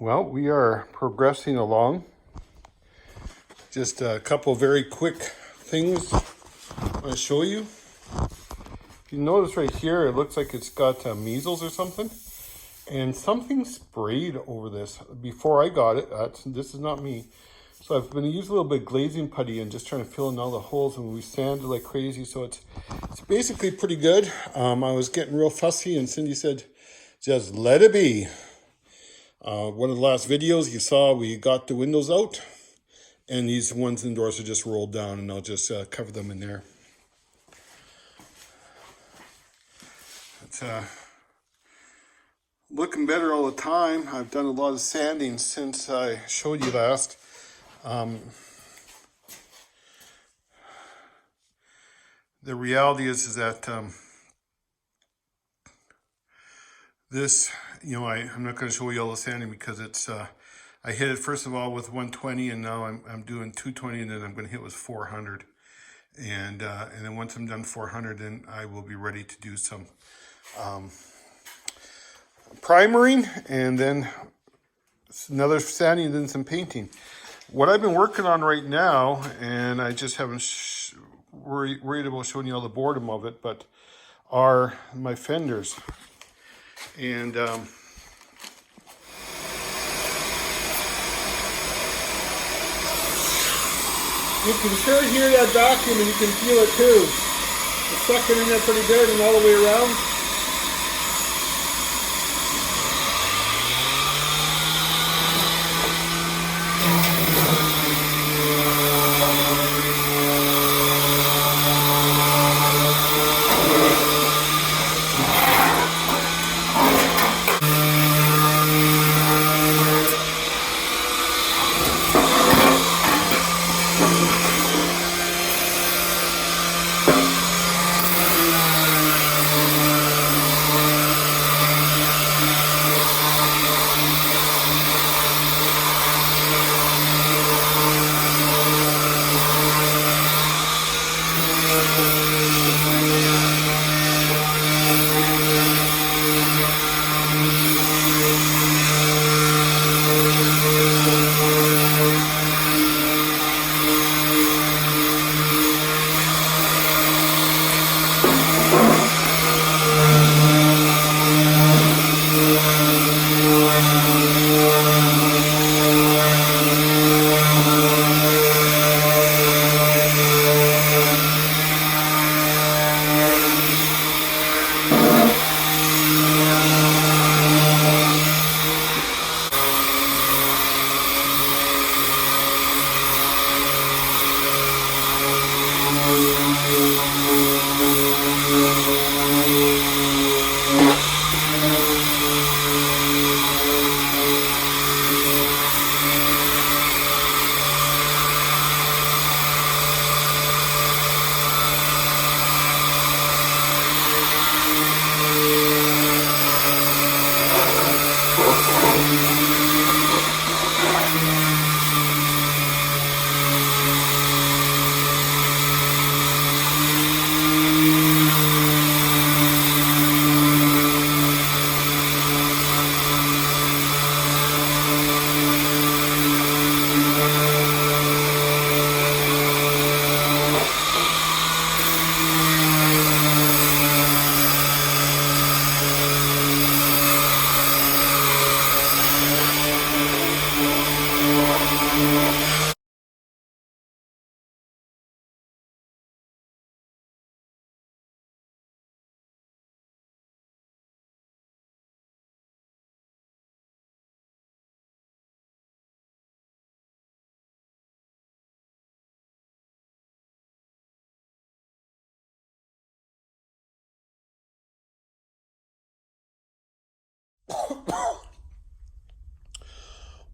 Well, we are progressing along. Just a couple very quick things I want to show you. If you notice right here, it looks like it's got measles or something. And something sprayed over this before I got it. This is not me. So I've been using a little bit of glazing putty and just trying to fill in all the holes, and we sanded like crazy. So it's basically pretty good. I was getting real fussy, and Cindy said, just let it be. One of the last videos you saw, we got the windows out, and these ones indoors are just rolled down, and I'll just cover them in there. It's looking better all the time. I've done a lot of sanding since I showed you last. The reality is that this, I'm not going to show you all the sanding because it's, I hit it first of all with 120, and now I'm doing 220, and then I'm going to hit with 400. And then once I'm done 400, then I will be ready to do some primering, and then another sanding, and then some painting. What I've been working on right now, and I just haven't worried about showing you all the boredom of it, but are my fenders. And you can sure hear that vacuum, and you can feel it too. It's sucking in there pretty good and all the way around.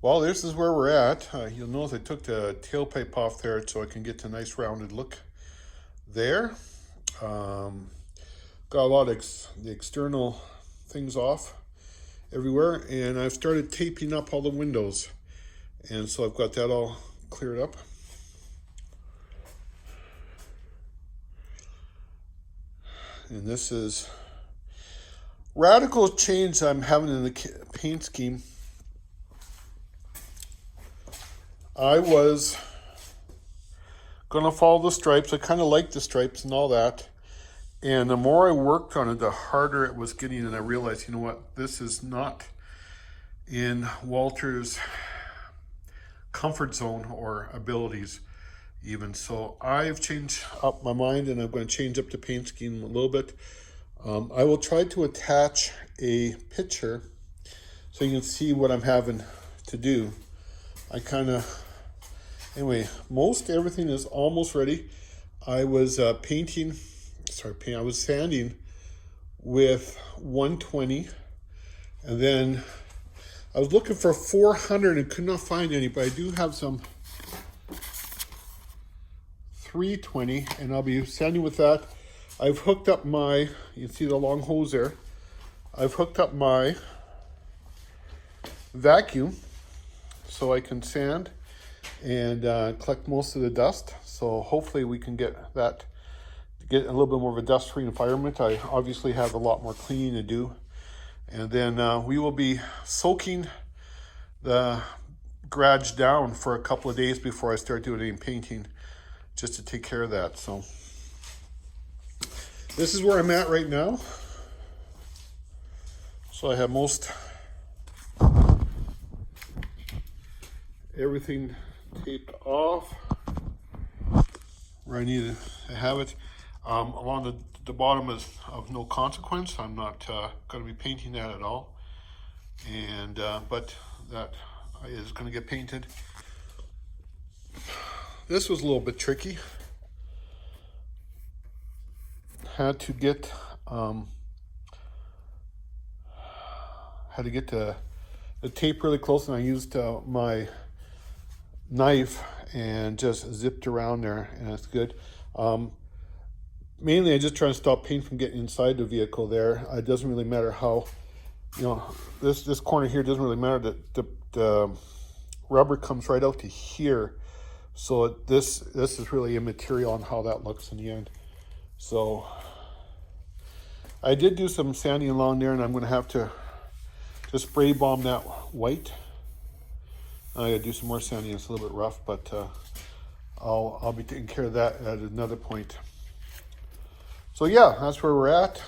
Well, this is where we're at. You'll notice I took the tailpipe off there so I can get a nice rounded look there. Got a lot of the external things off everywhere, and I've started taping up all the windows. And so I've got that all cleared up. And this is radical change I'm having in the paint scheme. I was gonna follow the stripes. I kind of like the stripes and all that. And the more I worked on it, the harder it was getting. And I realized, you know what, this is not in Walter's comfort zone or abilities even. So I've changed up my mind, and I'm going to change up the paint scheme a little bit. I will try to attach a picture so you can see what I'm having to do. Anyway, most everything is almost ready. I was I was sanding with 120, and then I was looking for 400 and could not find any, but I do have some 320, and I'll be sanding with that. I've hooked up my, you can see the long hose there. I've hooked up my vacuum so I can sand and collect most of the dust. So hopefully we can get a little bit more of a dust-free environment. I obviously have a lot more cleaning to do. And then we will be soaking the garage down for a couple of days before I start doing any painting, just to take care of that. So this is where I'm at right now. So I have most everything taped off where I need to have it. Along the bottom is of no consequence. I'm not going to be painting that at all. And but that is going to get painted. This was a little bit tricky. Had to get the tape really close, and I used my knife and just zipped around there, and it's good. Mainly I just try to stop paint from getting inside the vehicle there. It doesn't really matter how, this corner here doesn't really matter. That the rubber comes right out to here. So this is really immaterial on how that looks in the end. So I did do some sanding along there, and I'm going to have to just spray bomb that white. I got to do some more sanding. It's a little bit rough, but I'll be taking care of that at another point. So yeah, that's where we're at.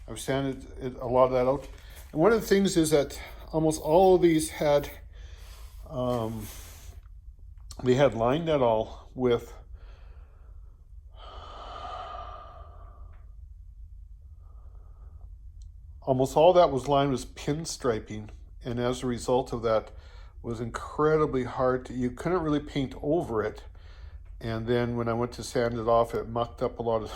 I've sanded a lot of that out. And one of the things is that almost all of these had, they had lined that all with almost all that was lined with pinstriping, and as a result of that was incredibly hard to, you couldn't really paint over it. And then when I went to sand it off, it mucked up a lot of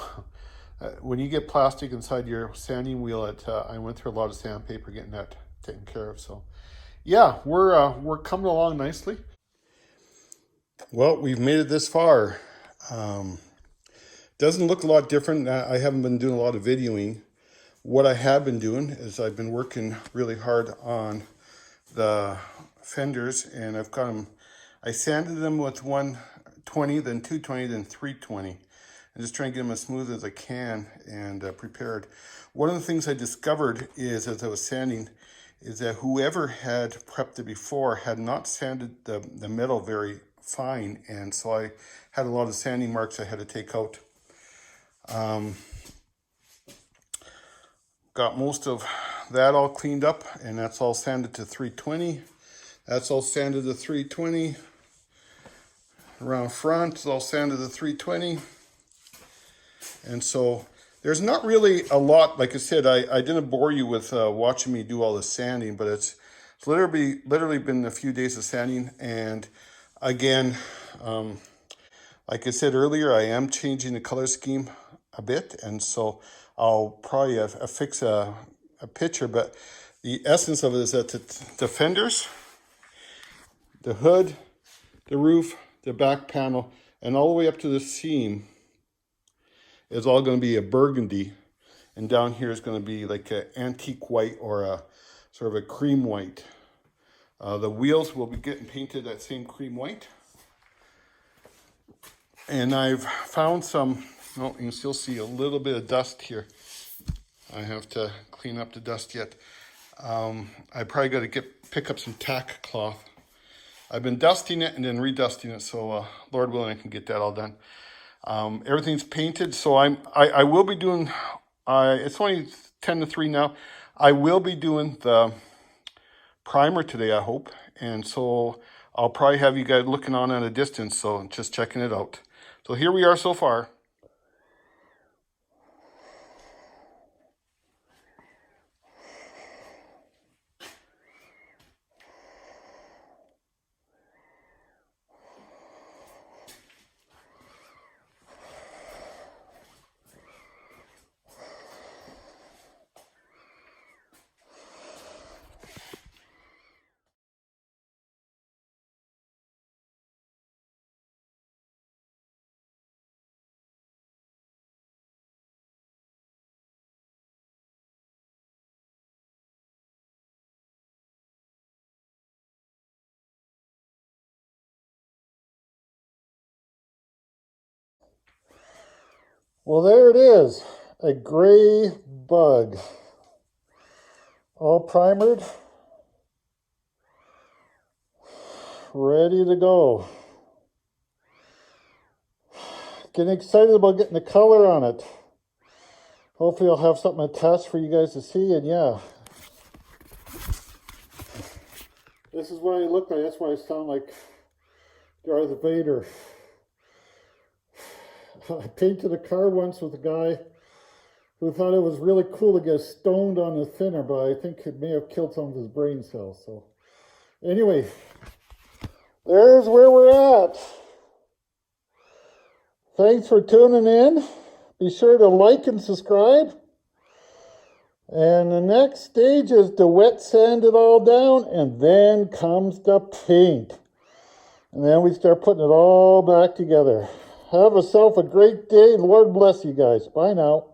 when you get plastic inside your sanding wheel, I went through a lot of sandpaper getting that taken care of. So yeah, we're coming along nicely. Well, we've made it this far. Doesn't look a lot different. I haven't been doing a lot of videoing. What I have been doing is I've been working really hard on the fenders, and I've got them, I sanded them with 120, then 220, then 320. I'm just trying to get them as smooth as I can and prepared. One of the things I discovered is, as I was sanding, is that whoever had prepped it before had not sanded the metal very fine, and so I had a lot of sanding marks I had to take out. Got most of that all cleaned up, and that's all sanded to 320. That's all sanded to 320. Around front, it's all sanded to 320. And so there's not really a lot. Like I said, I didn't bore you with watching me do all the sanding, but it's literally been a few days of sanding. And again, like I said earlier, I am changing the color scheme a bit, and so I'll probably affix a picture, but the essence of it is that the fenders, the hood, the roof, the back panel, and all the way up to the seam is all going to be a burgundy, and down here is going to be like an antique white or a sort of a cream white. The wheels will be getting painted that same cream white. And I've found some, oh, you can still see a little bit of dust here. I have to clean up the dust yet. I probably got to pick up some tack cloth I've been dusting it and then redusting it, so Lord willing, I can get that all done. Everything's painted, so I will be doing. It's only 10 to 3 now. I will be doing the primer today, I hope, and so I'll probably have you guys looking on at a distance, so just checking it out. So here we are so far. Well, there it is, a gray bug, all primered, ready to go. Getting excited about getting the color on it. Hopefully I'll have something to test for you guys to see, and yeah. This is what I look like, that's why I sound like Darth Vader. I painted a car once with a guy who thought it was really cool to get stoned on the thinner, but I think it may have killed some of his brain cells. So anyway, there's where we're at. Thanks for tuning in. Be sure to like and subscribe. And the next stage is to wet sand it all down, and then comes the paint. And then we start putting it all back together. Have yourself a great day. Lord bless you guys. Bye now.